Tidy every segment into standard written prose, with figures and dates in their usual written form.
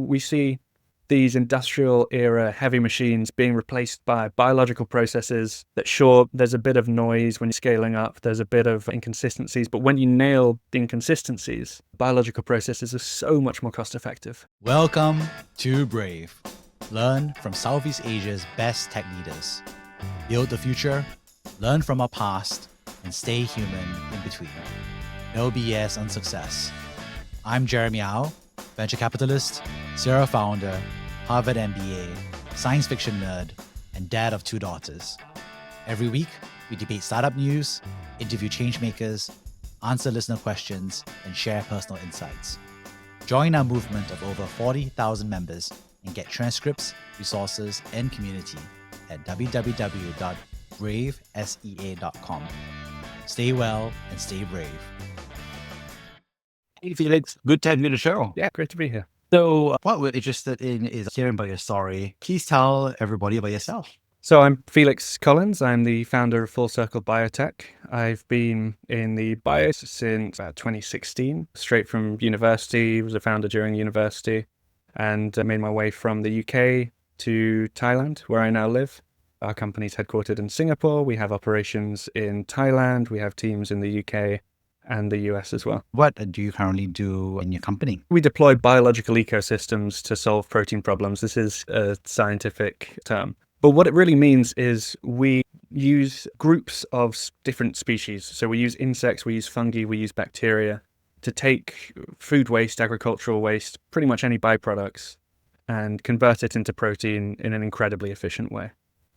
We see these industrial era heavy machines being replaced by biological processes that, sure, there's a bit of noise when you're scaling up, there's a bit of inconsistencies, but when you nail the inconsistencies, biological processes are so much more cost effective. Welcome to Brave. Learn from Southeast Asia's best tech leaders. Build the future, learn from our past, and stay human in between. No BS on success. I'm Jeremy Au, venture capitalist, Sierra founder, Harvard MBA, science fiction nerd, and dad of 2 daughters. Every week, we debate startup news, interview changemakers, answer listener questions, and share personal insights. Join our movement of over 40,000 members and get transcripts, resources, and community at www.bravesea.com. Stay well and stay brave. Hey, Felix. Good to have you on the show. Yeah, great to be here. So what we're interested in is hearing about your story. Please tell everybody about yourself. So I'm Felix Collins. I'm the founder of Circle Biotech. I've been in the bio since about 2016, straight from university. Was a founder during university and made my way from the UK to Thailand, where I now live. Our company's headquartered in Singapore. We have operations in Thailand. We have teams in the UK and the US as well. What do you currently do in your company? We deploy biological ecosystems to solve protein problems. This is a scientific term. But what it really means is we use groups of different species. So we use insects, we use fungi, we use bacteria to take food waste, agricultural waste, pretty much any byproducts, and convert it into protein in an incredibly efficient way.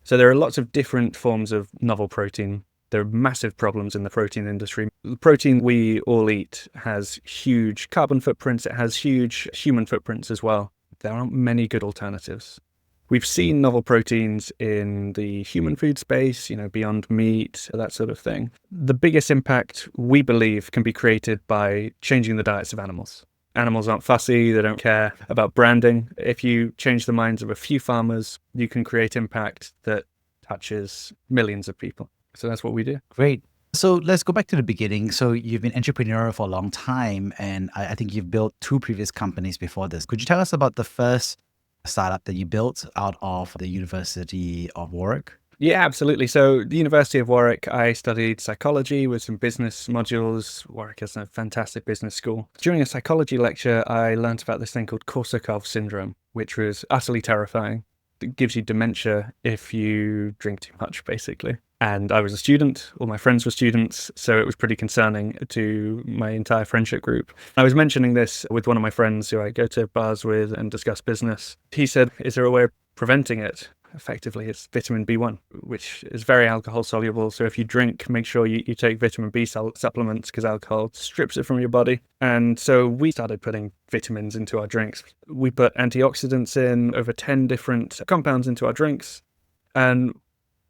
So there are lots of different forms of novel protein. There are massive problems in the protein industry. The protein we all eat has huge carbon footprints. It has huge human footprints as well. There aren't many good alternatives. We've seen novel proteins in the human food space, beyond meat, that sort of thing. The biggest impact, we believe, can be created by changing the diets of animals. Animals aren't fussy. They don't care about branding. If you change the minds of a few farmers, you can create impact that touches millions of people. So that's what we do. Great. So let's go back to the beginning. So you've been entrepreneurial for a long time, and I think you've built 2 previous companies before this. Could you tell us about the first startup that you built out of the University of Warwick? Yeah, absolutely. So the University of Warwick, I studied psychology with some business modules. Warwick is a fantastic business school. During a psychology lecture, I learned about this thing called Korsakoff syndrome, which was utterly terrifying. It gives you dementia if you drink too much, basically. And I was a student, all my friends were students, so it was pretty concerning to my entire friendship group. I was mentioning this with one of my friends who I go to bars with and discuss business. He said, is there a way of preventing it? Effectively, it's vitamin B1, which is very alcohol soluble. So if you drink, make sure you take vitamin B supplements because alcohol strips it from your body. And so we started putting vitamins into our drinks. We put antioxidants in, over 10 different compounds into our drinks. And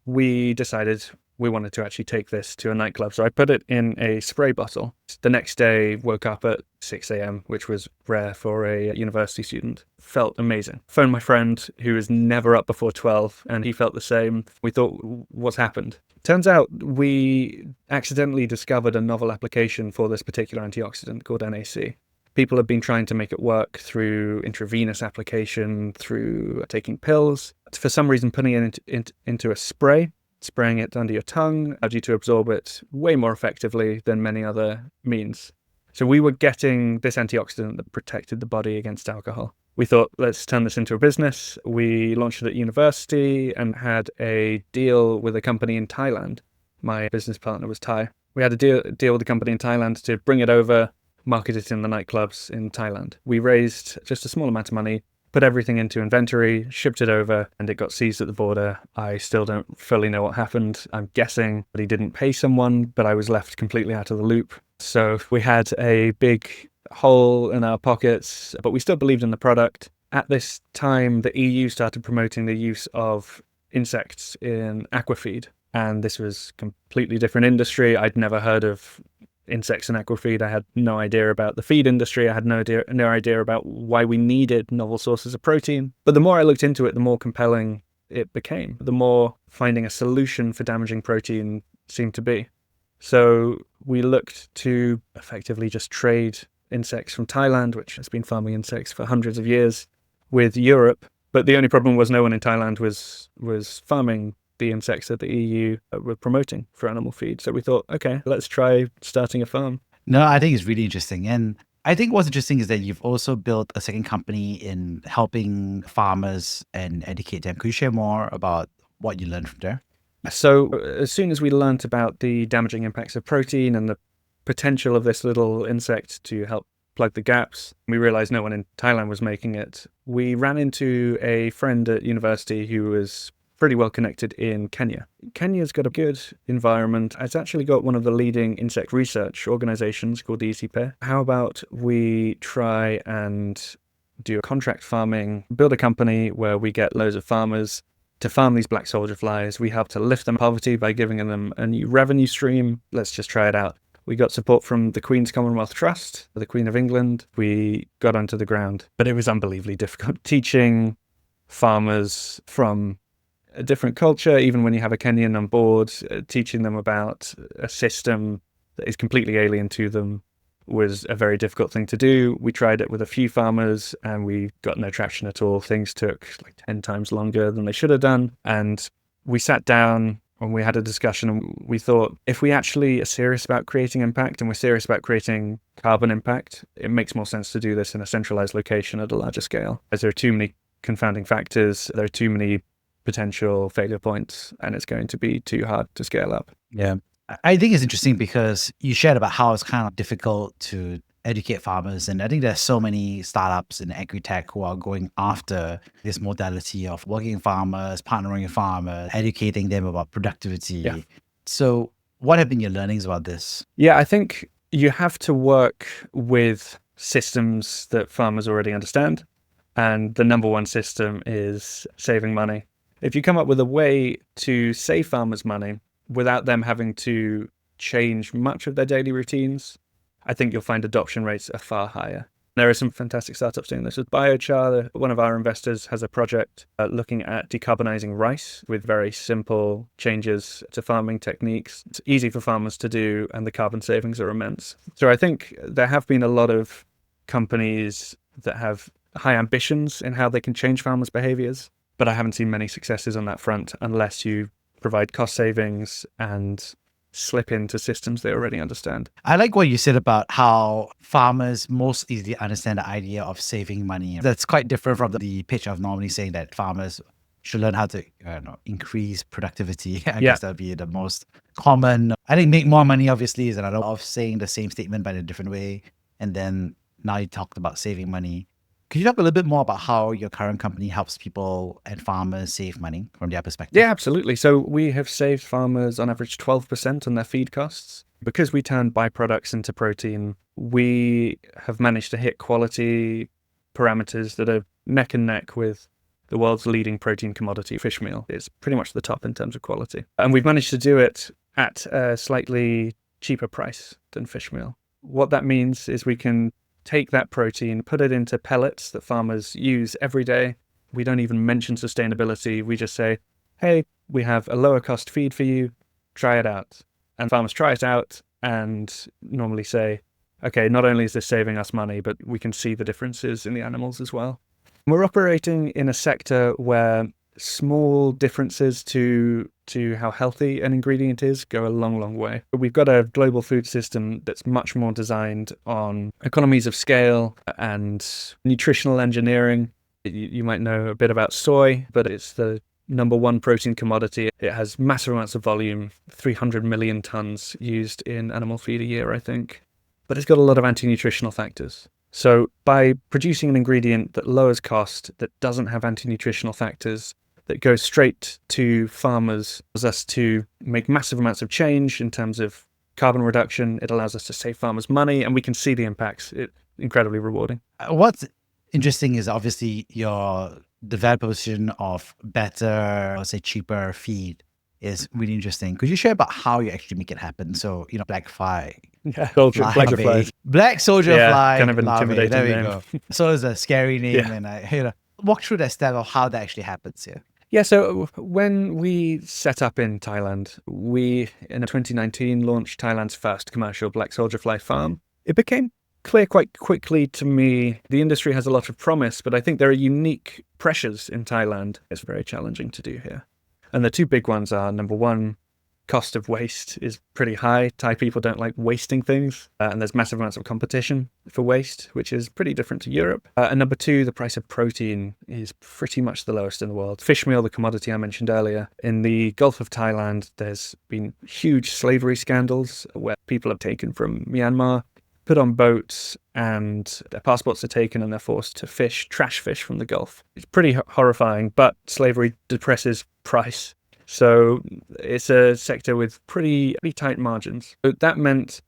we decided we wanted to actually take this to a nightclub. So I put it in a spray bottle. The next day, woke up at 6 a.m., which was rare for a university student. Felt amazing. Phoned my friend who was never up before 12, and he felt the same. We thought, what's happened? Turns out we accidentally discovered a novel application for this particular antioxidant called NAC. People have been trying to make it work through intravenous application, through taking pills. For some reason, putting it into a spray, spraying it under your tongue, allowed you to absorb it way more effectively than many other means. So we were getting this antioxidant that protected the body against alcohol. We thought, let's turn this into a business. We launched it at university and had a deal with a company in Thailand. My business partner was Thai. We had a deal with a company in Thailand to bring it over, market it in the nightclubs in Thailand. We raised just a small amount of money, put everything into inventory, shipped it over, and it got seized at the border. I still don't fully know what happened. I'm guessing that he didn't pay someone, but I was left completely out of the loop. So we had a big hole in our pockets, but we still believed in the product. At this time, the EU started promoting the use of insects in aquafeed, and this was a completely different industry. I'd never heard of insects in aquafeed. I had no idea about the feed industry. I had no idea about why we needed novel sources of protein. But the more I looked into it, the more compelling it became, the more finding a solution for damaging protein seemed to be. So we looked to effectively just trade insects from Thailand, which has been farming insects for hundreds of years, with Europe, but the only problem was no one in Thailand was farming the insects that the EU were promoting for animal feed. So we thought, okay, let's try starting a farm. No, I think it's really interesting. And I think what's interesting is that you've also built a second company in helping farmers and educate them. Could you share more about what you learned from there? So as soon as we learnt about the damaging impacts of protein and the potential of this little insect to help plug the gaps, we realized no one in Thailand was making it. We ran into a friend at university who was pretty well connected in Kenya. Kenya's got a good environment. It's actually got one of the leading insect research organizations called the ECP. How about we try and do a contract farming, build a company where we get loads of farmers to farm these black soldier flies. We help to lift them poverty by giving them a new revenue stream. Let's just try it out. We got support from the Queen's Commonwealth Trust, the Queen of England. We got onto the ground, but it was unbelievably difficult teaching farmers from a different culture, even when you have a Kenyan on board, teaching them about a system that is completely alien to them was a very difficult thing to do. We tried it with a few farmers and we got no traction at all. Things took like 10 times longer than they should have done. And we sat down and we had a discussion and we thought, if we actually are serious about creating impact and we're serious about creating carbon impact, it makes more sense to do this in a centralized location at a larger scale. As there are too many confounding factors, there are too many potential failure points, and it's going to be too hard to scale up. Yeah. I think it's interesting because you shared about how it's kind of difficult to educate farmers. And I think there's so many startups in Agritech who are going after this modality of working with farmers, partnering with farmers, educating them about productivity. Yeah. So what have been your learnings about this? Yeah, I think you have to work with systems that farmers already understand. And the number one system is saving money. If you come up with a way to save farmers money without them having to change much of their daily routines, I think you'll find adoption rates are far higher. There are some fantastic startups doing this. With biochar, one of our investors has a project looking at decarbonizing rice with very simple changes to farming techniques. It's easy for farmers to do, and the carbon savings are immense. So I think there have been a lot of companies that have high ambitions in how they can change farmers' behaviors, but I haven't seen many successes on that front unless you provide cost savings and slip into systems they already understand. I like what you said about how farmers most easily understand the idea of saving money. That's quite different from the pitch of normally saying that farmers should learn how to increase productivity. I guess that would be the most common. I think make more money obviously is another way of saying the same statement but in a different way. And then now you talked about saving money. Could you talk a little bit more about how your current company helps people and farmers save money from their perspective? Yeah, absolutely. So we have saved farmers on average 12% on their feed costs. Because we turn byproducts into protein, we have managed to hit quality parameters that are neck and neck with the world's leading protein commodity, fish meal. It's pretty much the top in terms of quality. And we've managed to do it at a slightly cheaper price than fish meal. What that means is we can take that protein, put it into pellets that farmers use every day. We don't even mention sustainability. We just say, hey, we have a lower cost feed for you, try it out. And farmers try it out and normally say, okay, not only is this saving us money, but we can see the differences in the animals as well. We're operating in a sector where small differences to how healthy an ingredient is go a long, long way. We've got a global food system that's much more designed on economies of scale and nutritional engineering. You might know a bit about soy, but it's the number one protein commodity. It has massive amounts of volume, 300 million tons used in animal feed a year, I think. But it's got a lot of anti-nutritional factors. So by producing an ingredient that lowers cost, that doesn't have anti-nutritional factors, that goes straight to farmers, allows us to make massive amounts of change in terms of carbon reduction. It allows us to save farmers money, and we can see the impacts. It's incredibly rewarding. What's interesting is obviously your developed position of better, or say cheaper feed is really interesting. Could you share about how you actually make it happen? So, black fly. Yeah, black flies. Black soldier fly. Kind of an larvae. intimidating There we name. go. So it's a scary name. Yeah. And walk through that step of how that actually happens here. Yeah, so when we set up in Thailand, we, in 2019, launched Thailand's first commercial black soldier fly farm. It became clear quite quickly to me the industry has a lot of promise, but I think there are unique pressures in Thailand. It's very challenging to do here. And the two big ones are, number one, cost of waste is pretty high. Thai people don't like wasting things, and there's massive amounts of competition for waste, which is pretty different to Europe. And number two, the price of protein is pretty much the lowest in the world. Fish meal, the commodity I mentioned earlier, in the Gulf of Thailand, there's been huge slavery scandals where people are taken from Myanmar, put on boats, and their passports are taken and they're forced to fish trash fish from the Gulf. It's pretty horrifying, but slavery depresses price. So it's a sector with pretty tight margins. So that meant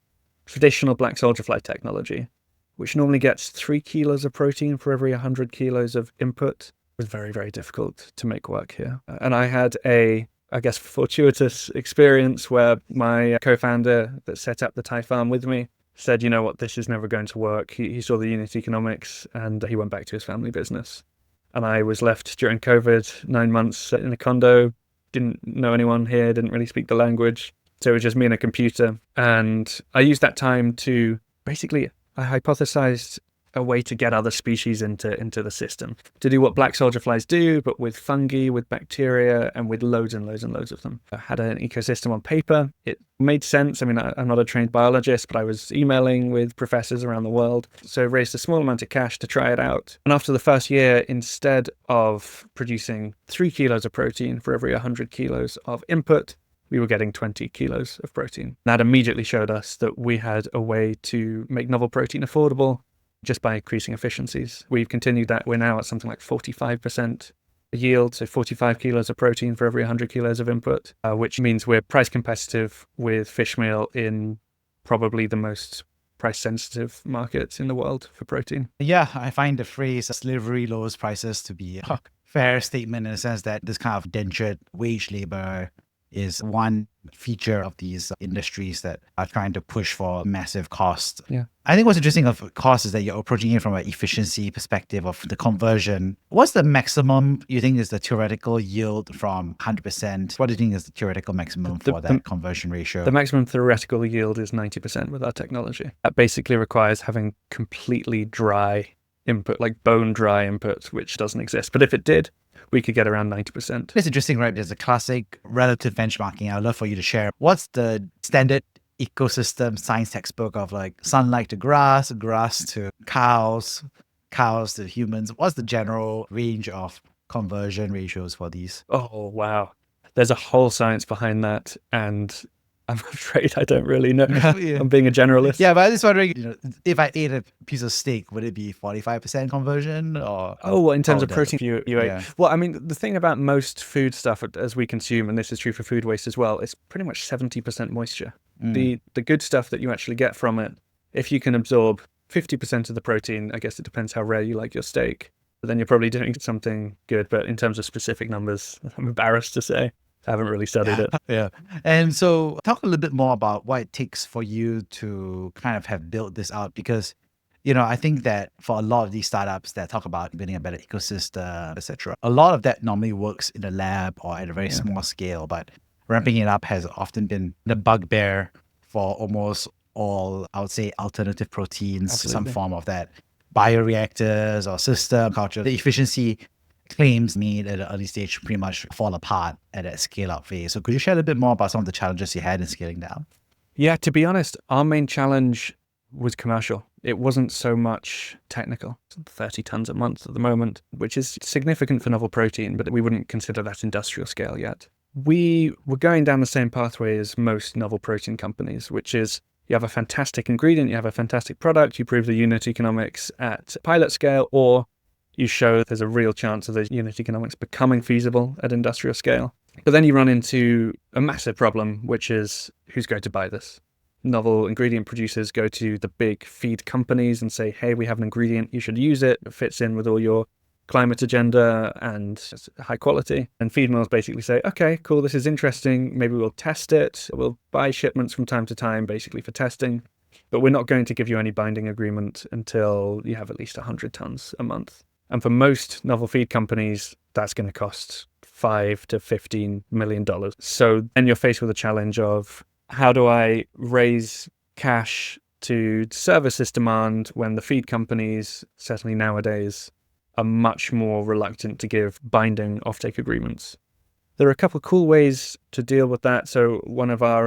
traditional black soldier fly technology, which normally gets 3 kilos of protein for every 100 kilos of input, was very, very difficult to make work here. And I had a, I guess, fortuitous experience where my co-founder that set up the Thai farm with me said, you know what, this is never going to work. He saw the unit economics and he went back to his family business. And I was left during COVID, 9 months in a condo, didn't know anyone here, didn't really speak the language. So it was just me and a computer. And I used that time to basically, I hypothesized a way to get other species into the system, to do what black soldier flies do, but with fungi, with bacteria, and with loads and loads and loads of them. I had an ecosystem on paper. It made sense. I mean, I'm not a trained biologist, but I was emailing with professors around the world. So I raised a small amount of cash to try it out. And after the first year, instead of producing 3 kilos of protein for every 100 kilos of input, we were getting 20 kilos of protein. That immediately showed us that we had a way to make novel protein affordable just by increasing efficiencies. We've continued that. We're now at something like 45% yield, so 45 kilos of protein for every 100 kilos of input, which means we're price competitive with fish meal in probably the most price-sensitive market in the world for protein. Yeah, I find the phrase slavery lowers prices to be a fair statement in the sense that this kind of indentured wage labor is one feature of these industries that are trying to push for massive cost. Yeah. I think what's interesting of cost is that you're approaching it from an efficiency perspective of the conversion. What's the maximum you think is the theoretical yield from 100%? What do you think is the theoretical maximum for that conversion ratio? The maximum theoretical yield is 90% with our technology. That basically requires having completely dry input, like bone dry input, which doesn't exist. But if it did, we could get around 90%. It's interesting, right? There's a classic relative benchmarking. I'd love for you to share. What's the standard ecosystem science textbook of like sunlight to grass, grass to cows, cows to humans? What's the general range of conversion ratios for these? Oh, wow. There's a whole science behind that. And I'm afraid I don't really know. Yeah. I'm being a generalist. Yeah, but I'm just wondering, if I ate a piece of steak, would it be 45% conversion? Or well, in terms of protein you ate. Yeah. Well, I mean, the thing about most food stuff as we consume, and this is true for food waste as well, it's pretty much 70% moisture. The good stuff that you actually get from it, if you can absorb 50% of the protein, I guess it depends how rare you like your steak, but then you're probably doing something good. But in terms of specific numbers, I'm embarrassed to say. I haven't really studied it. Yeah. And so talk a little bit more about what it takes for you to kind of have built this out, because, I think that for a lot of these startups that talk about building a better ecosystem, etc., a lot of that normally works in a lab or at a very small scale, but ramping it up has often been the bugbear for almost all, I would say, alternative proteins, some form of that, bioreactors or system culture. The efficiency claims made at an early stage pretty much fall apart at that scale-up phase. So could you share a little bit more about some of the challenges you had in scaling down? Yeah, to be honest, our main challenge was commercial. It wasn't so much technical. 30 tons a month at the moment, which is significant for novel protein, but we wouldn't consider that industrial scale yet. We were going down the same pathway as most novel protein companies, which is you have a fantastic ingredient, you have a fantastic product, you prove the unit economics at pilot scale, or you show there's a real chance of those unit economics becoming feasible at industrial scale. But then you run into a massive problem, which is who's going to buy this? Novel ingredient producers go to the big feed companies and say, hey, we have an ingredient, you should use it. It fits in with all your climate agenda and it's high quality. And feed mills basically say, okay, cool, this is interesting. Maybe we'll test it. We'll buy shipments from time to time, basically for testing. But we're not going to give you any binding agreement until you have at least 100 tons a month. And for most novel feed companies, that's going to cost $5 to $15 million. So then you're faced with a challenge of how do I raise cash to service this demand when the feed companies, certainly nowadays, are much more reluctant to give binding offtake agreements. There are a couple of cool ways to deal with that. So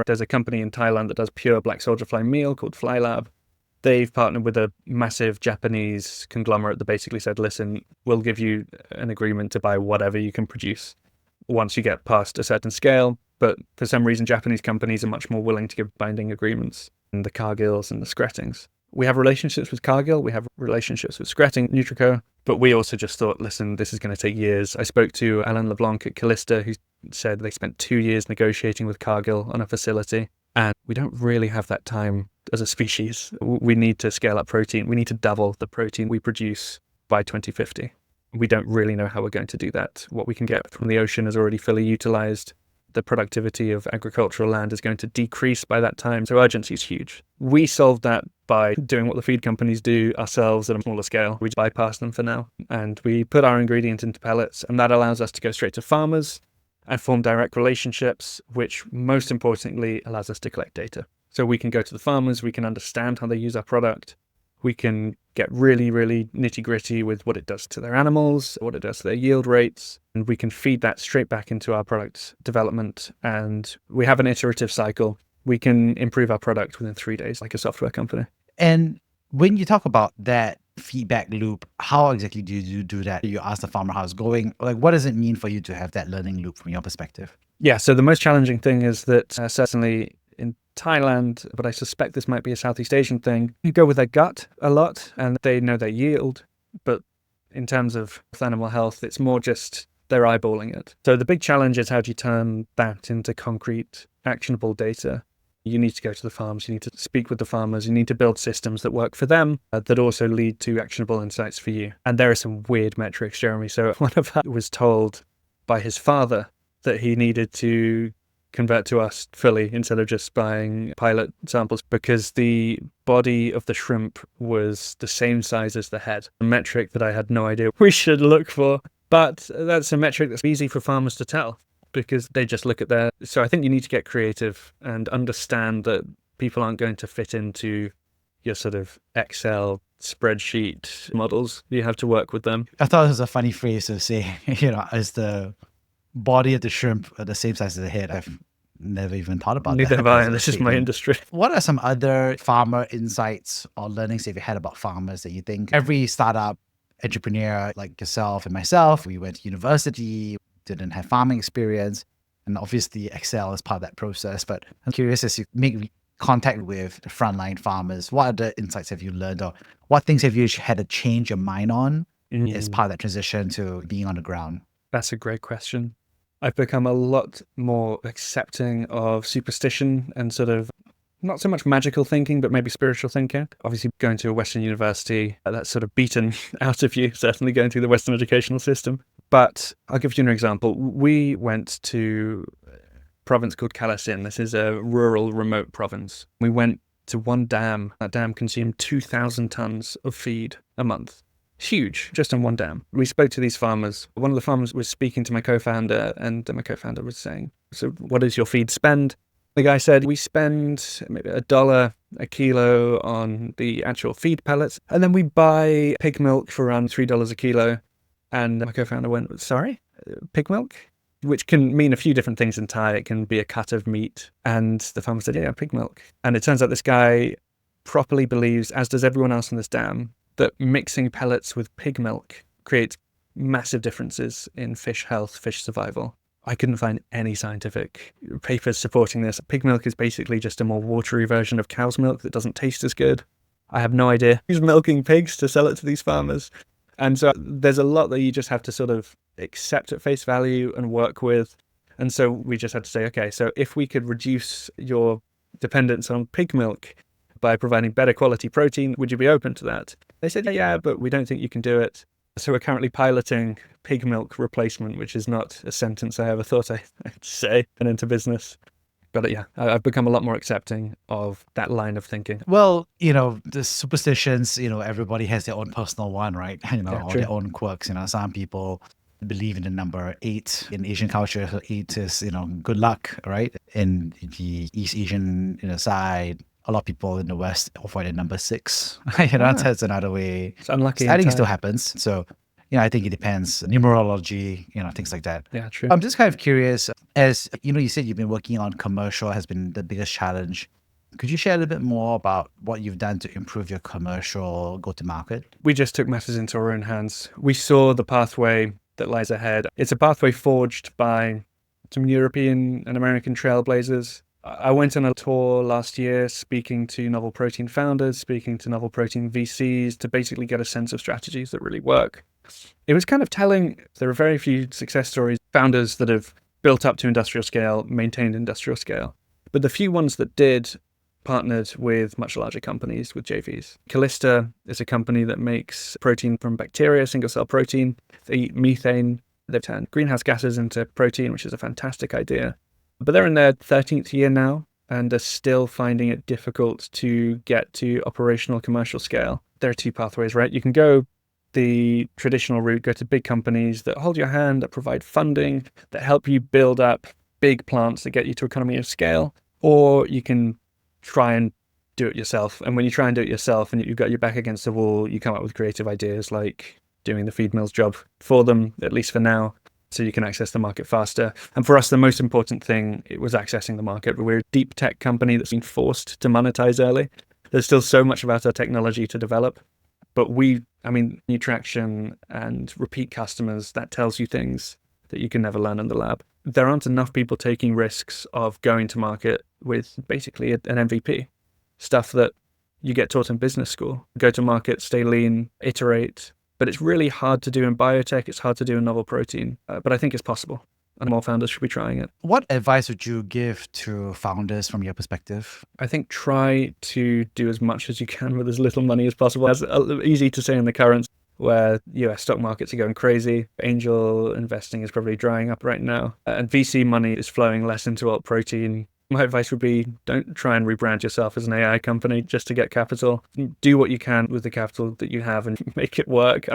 there's a company in Thailand that does pure black soldier fly meal called Fly Lab. They've partnered with a massive Japanese conglomerate that basically said, listen, we'll give you an agreement to buy whatever you can produce once you get past a certain scale. But for some reason, Japanese companies are much more willing to give binding agreements than the Cargills and the Skrettings. We have relationships with Cargill, we have relationships with Skretting, Nutrico, but we also just thought, listen, this is going to take years. I spoke to Alain LeBlanc at Callista, who said they spent 2 years negotiating with Cargill on a facility, and we don't really have that time as a species. We need to scale up protein. We need to double the protein we produce by 2050. We don't really know how we're going to do that. What we can get from the ocean is already fully utilized. The productivity of agricultural land is going to decrease by that time. So urgency is huge. We solved that by doing what the feed companies do ourselves at a smaller scale. We bypass them for now. And we put our ingredients into pellets, and that allows us to go straight to farmers and form direct relationships, which most importantly allows us to collect data. So we can go to the farmers, we can understand how they use our product. We can get really, really nitty gritty with what it does to their animals, what it does to their yield rates, and we can feed that straight back into our product development. And we have an iterative cycle. We can improve our product within 3 days, like a software company. And when you talk about that feedback loop, how exactly do you do that? You ask the farmer how it's going. Like, what does it mean for you to have that learning loop from your perspective? Yeah, so the most challenging thing is that certainly in Thailand, but I suspect this might be a Southeast Asian thing, you go with their gut a lot and they know their yield. But in terms of animal health, it's more just they're eyeballing it. So the big challenge is how do you turn that into concrete, actionable data? You need to go to the farms, you need to speak with the farmers, you need to build systems that work for them that also lead to actionable insights for you. And there are some weird metrics, Jeremy. So one of us was told by his father that he needed to convert to us fully instead of just buying pilot samples because the body of the shrimp was the same size as the head. A metric that I had no idea we should look for. But that's a metric that's easy for farmers to tell because they just look at their... So I think you need to get creative and understand that people aren't going to fit into your sort of Excel spreadsheet models. You have to work with them. I thought it was a funny phrase to say, is the body of the shrimp the same size as the head? I've never even thought about that. Neither have I, and this is my industry. What are some other farmer insights or learnings that you've had about farmers that you think every startup entrepreneur like yourself and myself, we went to university, didn't have farming experience, and obviously Excel is part of that process. But I'm curious, as you make contact with the frontline farmers, what other insights have you learned, or what things have you had to change your mind on as part of that transition to being on the ground? That's a great question. I've become a lot more accepting of superstition and sort of not so much magical thinking, but maybe spiritual thinking. Obviously, going to a Western university, that's sort of beaten out of you, certainly going through the Western educational system. But I'll give you an example. We went to a province called Kalasin. This is a rural, remote province. We went to one dam. That dam consumed 2,000 tons of feed a month. Huge, just on one dam. We spoke to these farmers. One of the farmers was speaking to my co-founder, and my co-founder was saying, so what is your feed spend? The guy said, we spend maybe $1 a kilo on the actual feed pellets, and then we buy pig milk for around $3 a kilo. And my co-founder went, sorry, pig milk? Which can mean a few different things in Thai. It can be a cut of meat. And the farmer said, yeah, pig milk. And it turns out this guy properly believes, as does everyone else in this dam, that mixing pellets with pig milk creates massive differences in fish health, fish survival. I couldn't find any scientific papers supporting this. Pig milk is basically just a more watery version of cow's milk that doesn't taste as good. I have no idea who's milking pigs to sell it to these farmers. And so there's a lot that you just have to sort of accept at face value and work with. And so we just had to say, okay, so if we could reduce your dependence on pig milk by providing better quality protein, would you be open to that? They said, yeah, but we don't think you can do it. So we're currently piloting pig milk replacement, which is not a sentence I ever thought I'd say and into business. But yeah, I've become a lot more accepting of that line of thinking. Well, the superstitions, everybody has their own personal one, right? Or their own quirks. Some people believe in the number 8 in Asian culture. So 8 is, good luck, right? In the East Asian side, a lot of people in the West avoided number 6. Ah. That's another way. It's unlucky. I think it in still time. happens. So, I think it depends. Numerology, things like that. Yeah, true. I'm just kind of curious, as you said you've been working on commercial has been the biggest challenge. Could you share a little bit more about what you've done to improve your commercial go-to-market? We just took matters into our own hands. We saw the pathway that lies ahead. It's a pathway forged by some European and American trailblazers. I went on a tour last year speaking to novel protein founders, speaking to novel protein VCs to basically get a sense of strategies that really work. It was kind of telling. There are very few success stories, founders that have built up to industrial scale, maintained industrial scale. But the few ones that did partnered with much larger companies, with JVs. Callista is a company that makes protein from bacteria, single-cell protein. They eat methane. They've turned greenhouse gases into protein, which is a fantastic idea. But they're in their 13th year now and are still finding it difficult to get to operational commercial scale. There are two pathways, right? You can go the traditional route, go to big companies that hold your hand, that provide funding, that help you build up big plants that get you to economy of scale, or you can try and do it yourself. And when you try and do it yourself and you've got your back against the wall, you come up with creative ideas like doing the feed mill's job for them, at least for now, so you can access the market faster. And for us, the most important thing, it was accessing the market. We're a deep tech company that's been forced to monetize early. There's still so much about our technology to develop. But new traction and repeat customers, that tells you things that you can never learn in the lab. There aren't enough people taking risks of going to market with basically an MVP, stuff that you get taught in business school. Go to market, stay lean, iterate. But it's really hard to do in biotech. It's hard to do in novel protein. But I think it's possible. And more founders should be trying it. What advice would you give to founders from your perspective? I think try to do as much as you can with as little money as possible. It's easy to say in the current where US stock markets are going crazy. Angel investing is probably drying up right now. And VC money is flowing less into alt protein. My advice would be don't try and rebrand yourself as an AI company just to get capital. Do what you can with the capital that you have and make it work.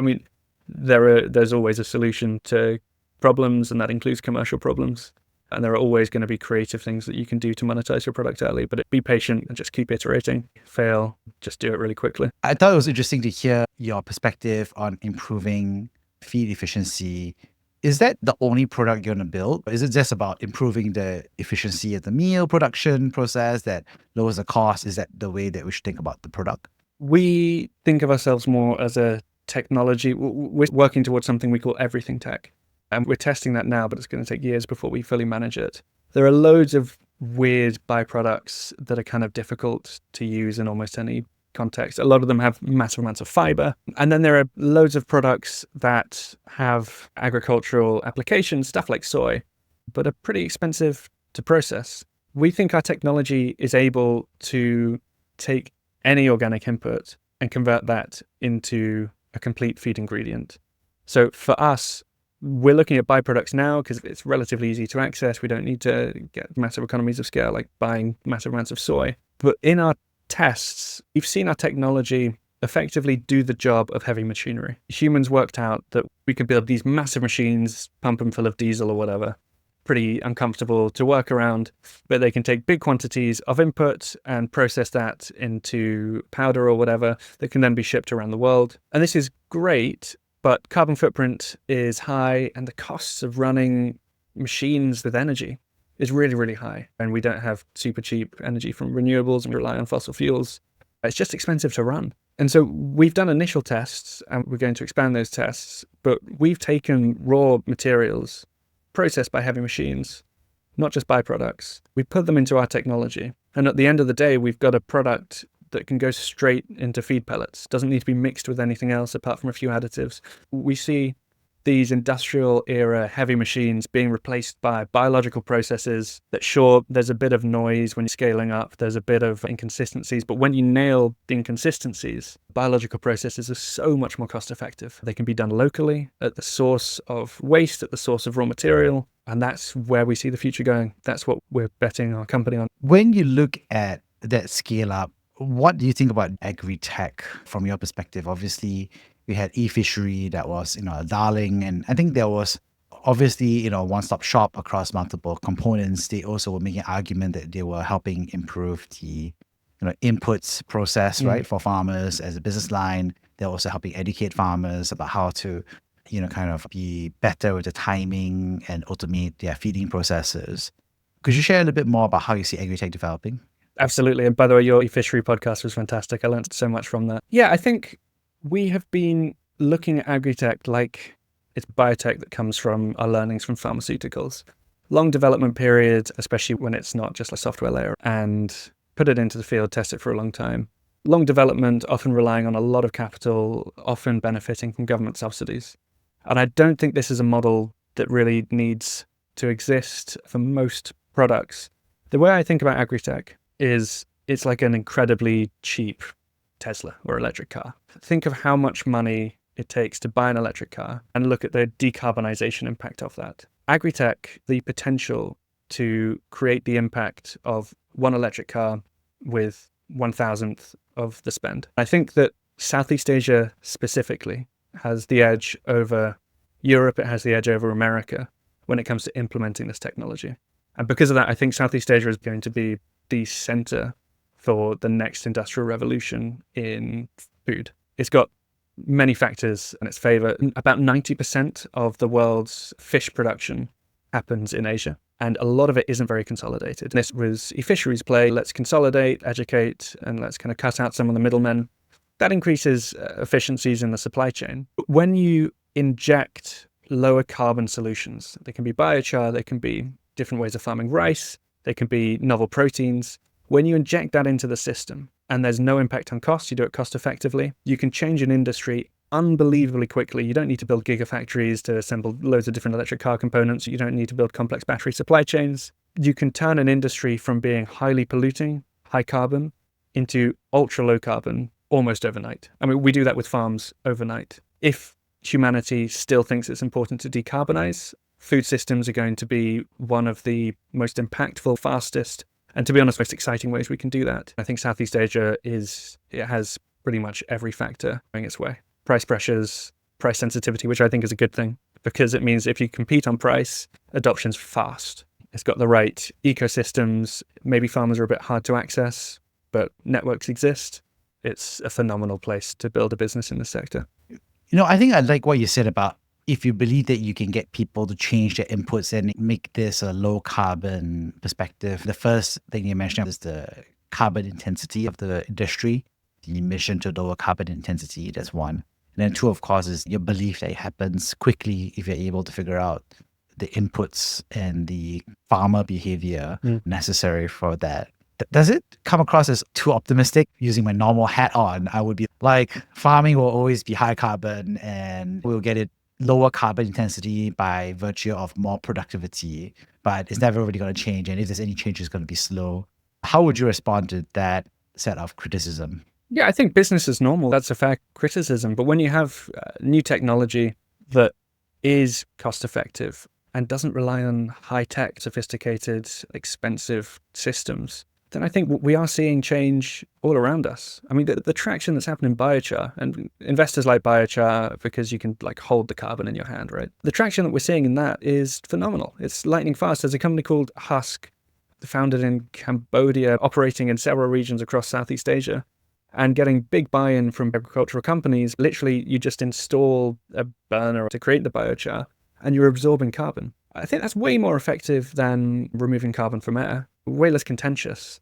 There's always a solution to problems, and that includes commercial problems. And there are always going to be creative things that you can do to monetize your product early, but be patient and just keep iterating. Fail, just do it really quickly. I thought it was interesting to hear your perspective on improving feed efficiency. Is that the only product you're going to build? Or is it just about improving the efficiency of the meal production process that lowers the cost? Is that the way that we should think about the product? We think of ourselves more as a technology. We're working towards something we call everything tech. And we're testing that now, but it's going to take years before we fully manage it. There are loads of weird byproducts that are kind of difficult to use in almost any context. A lot of them have massive amounts of fiber. And then there are loads of products that have agricultural applications, stuff like soy, but are pretty expensive to process. We think our technology is able to take any organic input and convert that into a complete feed ingredient. So for us, we're looking at byproducts now because it's relatively easy to access. We don't need to get massive economies of scale like buying massive amounts of soy. But in our tests, we've seen our technology effectively do the job of heavy machinery. Humans worked out that we could build these massive machines, pump them full of diesel or whatever, pretty uncomfortable to work around, but they can take big quantities of input and process that into powder or whatever that can then be shipped around the world. And this is great, but carbon footprint is high and the costs of running machines with energy is really, really high. And we don't have super cheap energy from renewables and we rely on fossil fuels. It's just expensive to run. And so we've done initial tests and we're going to expand those tests, but we've taken raw materials processed by heavy machines, not just byproducts. We put them into our technology. And at the end of the day, we've got a product that can go straight into feed pellets. Doesn't need to be mixed with anything else apart from a few additives. We see these industrial era heavy machines being replaced by biological processes that, sure, there's a bit of noise when you're scaling up, there's a bit of inconsistencies, but when you nail the inconsistencies, biological processes are so much more cost effective. They can be done locally at the source of waste, at the source of raw material, and that's where we see the future going. That's what we're betting our company on. When you look at that scale up, what do you think about Agritech from your perspective? Obviously, we had e-fishery that was, a darling. And I think there was obviously, one-stop shop across multiple components. They also were making an argument that they were helping improve the inputs process, right, for farmers as a business line. They're also helping educate farmers about how to, kind of be better with the timing and automate their feeding processes. Could you share a little bit more about how you see Agritech developing? Absolutely. And by the way, your fishery podcast was fantastic. I learned so much from that. Yeah, I think we have been looking at Agritech like it's biotech that comes from our learnings from pharmaceuticals. Long development period, especially when it's not just a software layer, and put it into the field, test it for a long time. Long development, often relying on a lot of capital, often benefiting from government subsidies. And I don't think this is a model that really needs to exist for most products. The way I think about Agritech is it's like an incredibly cheap Tesla or electric car. Think of how much money it takes to buy an electric car and look at the decarbonization impact of that. Agritech, the potential to create the impact of one electric car with 1,000th of the spend. I think that Southeast Asia specifically has the edge over Europe, it has the edge over America when it comes to implementing this technology. And because of that, I think Southeast Asia is going to be the center for the next industrial revolution in food. It's got many factors in its favor. About 90% of the world's fish production happens in Asia, and a lot of it isn't very consolidated. This was e-fisheries play. Let's consolidate, educate, and let's kind of cut out some of the middlemen. That increases efficiencies in the supply chain. When you inject lower carbon solutions, they can be biochar, they can be different ways of farming rice, they can be novel proteins. When you inject that into the system and there's no impact on costs, you do it cost effectively, you can change an industry unbelievably quickly. You don't need to build gigafactories to assemble loads of different electric car components. You don't need to build complex battery supply chains. You can turn an industry from being highly polluting, high carbon, into ultra low carbon almost overnight. I mean, we do that with farms overnight. If humanity still thinks it's important to decarbonize, food systems are going to be one of the most impactful, fastest, and to be honest, most exciting ways we can do that. I think Southeast Asia has pretty much every factor going its way. Price pressures, price sensitivity, which I think is a good thing, because it means if you compete on price, adoption's fast. It's got the right ecosystems. Maybe farmers are a bit hard to access, but networks exist. It's a phenomenal place to build a business in the sector. I think I like what you said about if you believe that you can get people to change their inputs and make this a low carbon perspective. The first thing you mentioned is the carbon intensity of the industry, the mission to lower carbon intensity. That's one. And then two, of course, is your belief that it happens quickly if you're able to figure out the inputs and the farmer behavior necessary for that. Does it come across as too optimistic? Using my normal hat on, I would be like, farming will always be high carbon and we'll get it lower carbon intensity by virtue of more productivity, but it's never really going to change. And if there's any change, it's going to be slow. How would you respond to that set of criticism? Yeah, I think business is normal. That's a fair criticism. But when you have new technology that is cost effective and doesn't rely on high tech, sophisticated, expensive systems, then I think we are seeing change all around us. I mean, the traction that's happened in biochar, and investors like biochar because you can hold the carbon in your hand, right? The traction that we're seeing in that is phenomenal. It's lightning fast. There's a company called Husk, founded in Cambodia, operating in several regions across Southeast Asia, and getting big buy-in from agricultural companies. Literally, you just install a burner to create the biochar, and you're absorbing carbon. I think that's way more effective than removing carbon from air, way less contentious.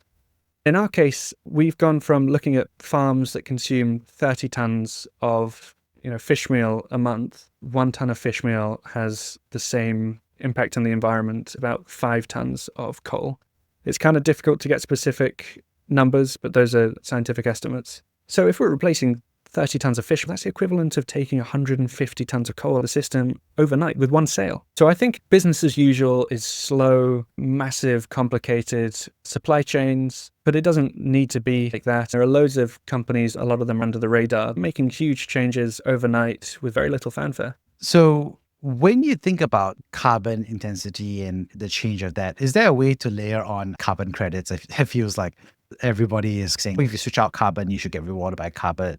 In our case, we've gone from looking at farms that consume 30 tons of fish meal a month. 1 ton of fish meal has the same impact on the environment, about 5 tons of coal. It's kind of difficult to get specific numbers, but those are scientific estimates. So if we're replacing 30 tons of fish, that's the equivalent of taking 150 tons of coal out of the system overnight with one sale. So I think business as usual is slow, massive, complicated supply chains, but it doesn't need to be like that. There are loads of companies, a lot of them under the radar, making huge changes overnight with very little fanfare. So when you think about carbon intensity and the change of that, is there a way to layer on carbon credits? It feels like everybody is saying, if you switch out carbon, you should get rewarded by carbon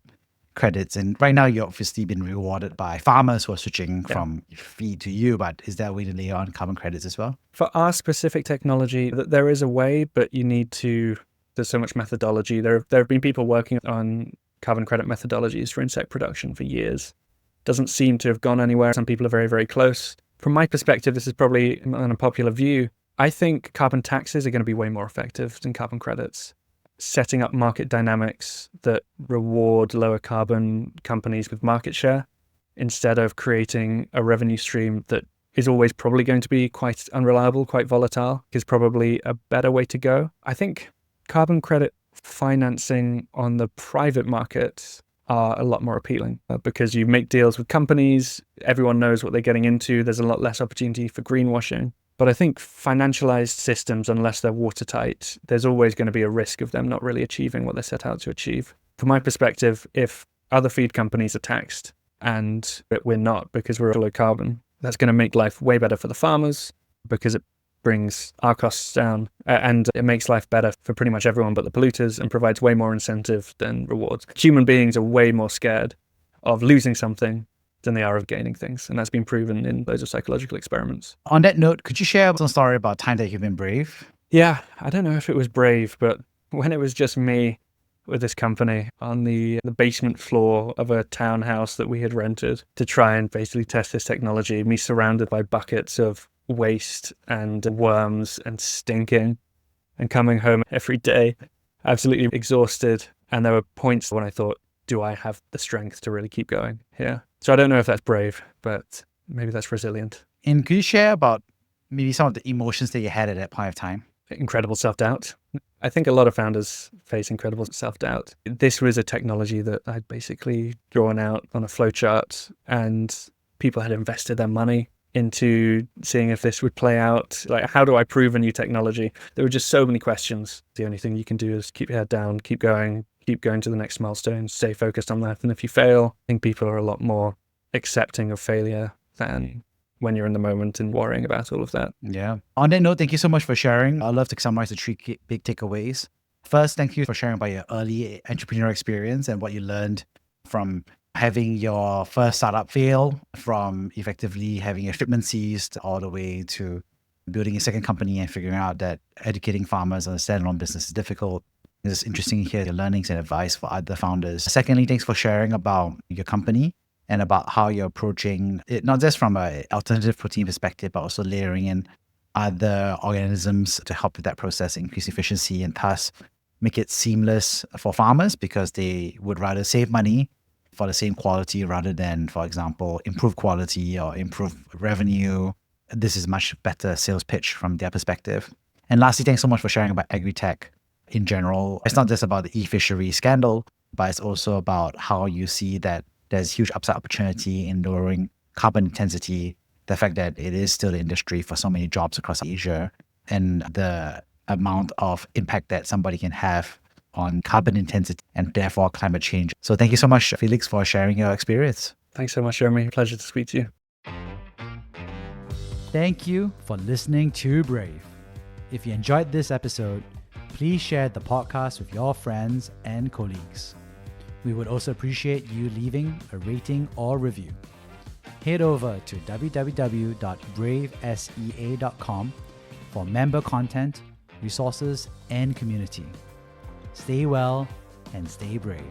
credits. And right now, you're obviously been rewarded by farmers who are switching from feed to you, but is there a way to layer on carbon credits as well? For our specific technology, there is a way, but you need to There's so much methodology. There have been people working on carbon credit methodologies for insect production for years. Doesn't seem to have gone anywhere. Some people are very, very close. From my perspective, this is probably an unpopular view. I think carbon taxes are going to be way more effective than carbon credits. Setting up market dynamics that reward lower carbon companies with market share instead of creating a revenue stream that is always probably going to be quite unreliable, quite volatile, is probably a better way to go. I think carbon credit financing on the private market are a lot more appealing because you make deals with companies, everyone knows what they're getting into, there's a lot less opportunity for greenwashing. But I think financialized systems, unless they're watertight, there's always going to be a risk of them not really achieving what they set out to achieve. From my perspective, if other feed companies are taxed and we're not because we're low carbon, that's going to make life way better for the farmers because it brings our costs down and it makes life better for pretty much everyone but the polluters and provides way more incentive than rewards. Human beings are way more scared of losing something than they are of gaining things. And that's been proven in loads of psychological experiments. On that note, could you share some story about time that you've been brave? Yeah, I don't know if it was brave, but when it was just me with this company on the basement floor of a townhouse that we had rented to try and basically test this technology, me surrounded by buckets of waste and worms and stinking and coming home every day absolutely exhausted. And there were points when I thought, do I have the strength to really keep going here? So I don't know if that's brave, but maybe that's resilient. And could you share about maybe some of the emotions that you had at that point of time? Incredible self-doubt. I think a lot of founders face incredible self-doubt. This was a technology that I'd basically drawn out on a flowchart and people had invested their money into seeing if this would play out. Like, how do I prove a new technology? There were just so many questions. The only thing you can do is keep your head down, keep going to the next milestone, stay focused on that. And if you fail, I think people are a lot more accepting of failure than when you're in the moment and worrying about all of that. Yeah. On that note, thank you so much for sharing. I'd love to summarize the three big takeaways. First, thank you for sharing about your early entrepreneur experience and what you learned from having your first startup fail, from effectively having your shipment seized all the way to building a second company and figuring out that educating farmers on a standalone business is difficult. It's interesting to hear your learnings and advice for other founders. Secondly, thanks for sharing about your company and about how you're approaching it, not just from an alternative protein perspective, but also layering in other organisms to help with that process, increase efficiency, and thus make it seamless for farmers because they would rather save money for the same quality rather than, for example, improve quality or improve revenue. This is much better sales pitch from their perspective. And lastly, thanks so much for sharing about Agritech in general. It's not just about the e-fishery scandal, but it's also about how you see that there's huge upside opportunity in lowering carbon intensity, the fact that it is still the industry for so many jobs across Asia, and the amount of impact that somebody can have on carbon intensity and therefore climate change. So thank you so much, Felix, for sharing your experience. Thanks so much, Jeremy. Pleasure to speak to you. Thank you for listening to Brave. If you enjoyed this episode, please share the podcast with your friends and colleagues. We would also appreciate you leaving a rating or review. Head over to www.bravesea.com for member content, resources, and community. Stay well and stay brave.